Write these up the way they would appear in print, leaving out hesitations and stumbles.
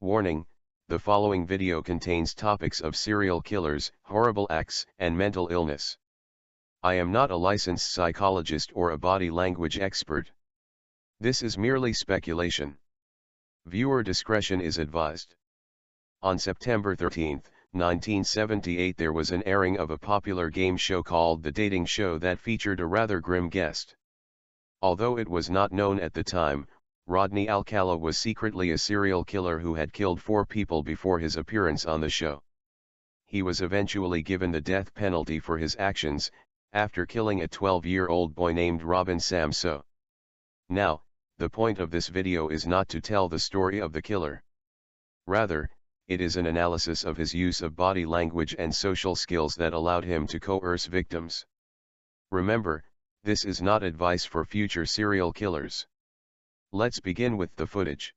Warning, the following video contains topics of serial killers, horrible acts, and mental illness. I am not a licensed psychologist or a body language expert. This is merely speculation. Viewer discretion is advised. On September 13, 1978, there was an airing of a popular game show called The Dating Show that featured a rather grim guest. Although it was not known at the time, Rodney Alcala was secretly a serial killer who had killed 4 people before his appearance on the show. He was eventually given the death penalty for his actions, after killing a 12-year-old boy named Robin Samso. Now, the point of this video is not to tell the story of the killer. Rather, it is an analysis of his use of body language and social skills that allowed him to coerce victims. Remember, this is not advice for future serial killers. Let's begin with the footage.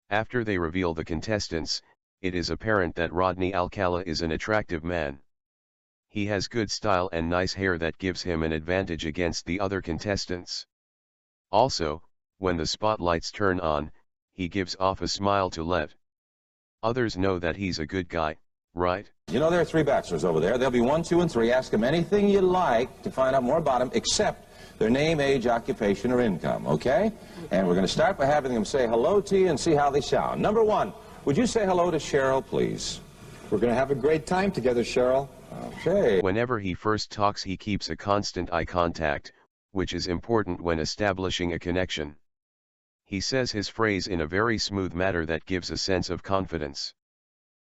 After they reveal the contestants, it is apparent that Rodney Alcala is an attractive man. He has good style and nice hair that gives him an advantage against the other contestants. Also, when the spotlights turn on, he gives off a smile to let others know that he's a good guy, right? You know, there are 3 bachelors over there. There'll be 1, 2, and 3. Ask them anything you like to find out more about them, except their name, age, occupation, or income, okay? And we're going to start by having them say hello to you and see how they sound. Number 1, would you say hello to Cheryl, please? We're going to have a great time together, Cheryl. Okay. Whenever he first talks, he keeps a constant eye contact, which is important when establishing a connection. He says his phrase in a very smooth manner that gives a sense of confidence.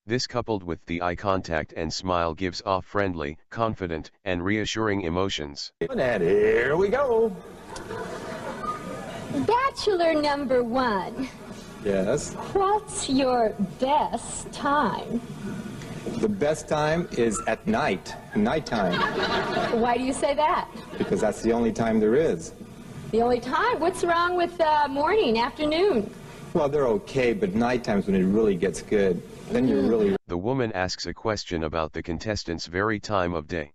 This, coupled with the eye contact and smile, gives off friendly, confident, and reassuring emotions. And here we go. Bachelor number 1. Yes? What's your best time? The best time is at night, nighttime, Why do you say that? because that's the only time there is. The only time? What's wrong with morning, afternoon? Well, they're okay, but nighttime's when it really gets good. Then you're really... The woman asks a question about the contestant's very time of day.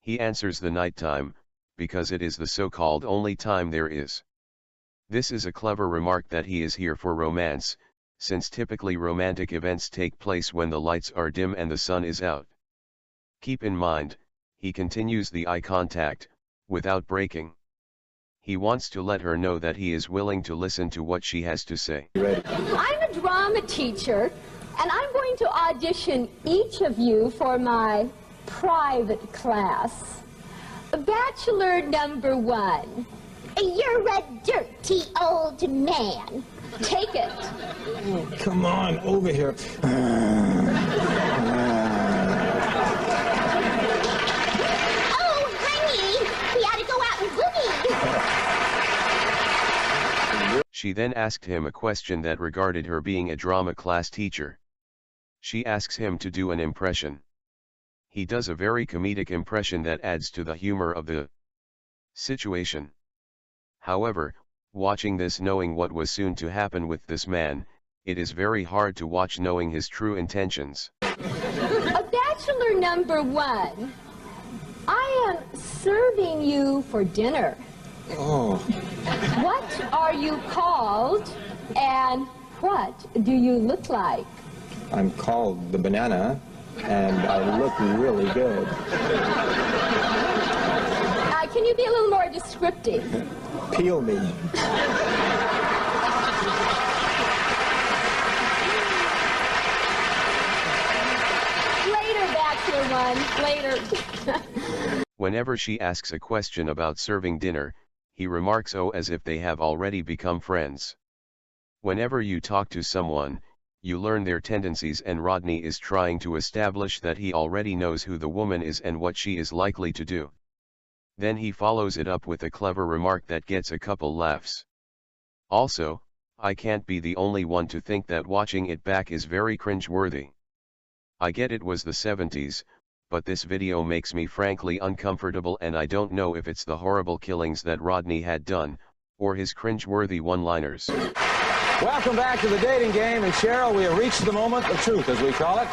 He answers the nighttime, because it is the so-called only time there is. This is a clever remark that he is here for romance, since typically romantic events take place when the lights are dim and the sun is out. Keep in mind, he continues the eye contact, without breaking. He wants to let her know that he is willing to listen to what she has to say. I'm a drama teacher, and I'm going to audition each of you for my private class. Bachelor number 1. You're a dirty old man. Take it. Oh, come on, over here. Oh, honey, we ought to go out and boogie. She then asked him a question that regarded her being a drama class teacher. She asks him to do an impression. He does a very comedic impression that adds to the humor of the situation. However, watching this, knowing what was soon to happen with this man, it is very hard to watch knowing his true intentions. Bachelor number 1. I am serving you for dinner. Oh, What are you called, and what do you look like? I'm called the banana, and I look really good. Can you be a little more descriptive? Peel me. Later, Bachelor 1, later. Whenever she asks a question about serving dinner, he remarks "oh" as if they have already become friends. Whenever you talk to someone, you learn their tendencies, and Rodney is trying to establish that he already knows who the woman is and what she is likely to do. Then he follows it up with a clever remark that gets a couple laughs. Also, I can't be the only one to think that watching it back is very cringe-worthy. I get it was the 70s, but this video makes me frankly uncomfortable, and I don't know if it's the horrible killings that Rodney had done, or his cringe-worthy one-liners. Welcome back to the dating game, and Cheryl, we have reached the moment of truth, as we call it.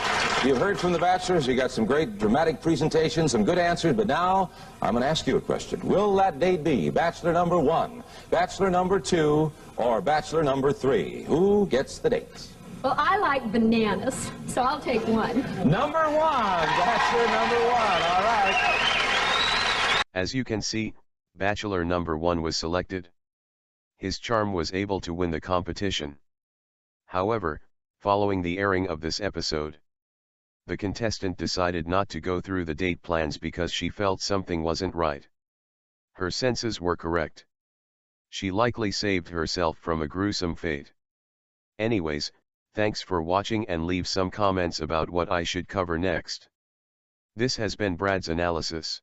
You've heard from the bachelors, you got some great dramatic presentations, some good answers, but now I'm going to ask you a question. Will that date be bachelor number 1, bachelor number 2, or bachelor number 3? Who gets the dates? Well, I like bananas, so I'll take one. Number one. That's your number one. All right. As you can see, Bachelor number 1 was selected. His charm was able to win the competition. However, following the airing of this episode, the contestant decided not to go through the date plans because she felt something wasn't right. Her senses were correct. She likely saved herself from a gruesome fate. Anyways, thanks for watching and leave some comments about what I should cover next. This has been Brad's analysis.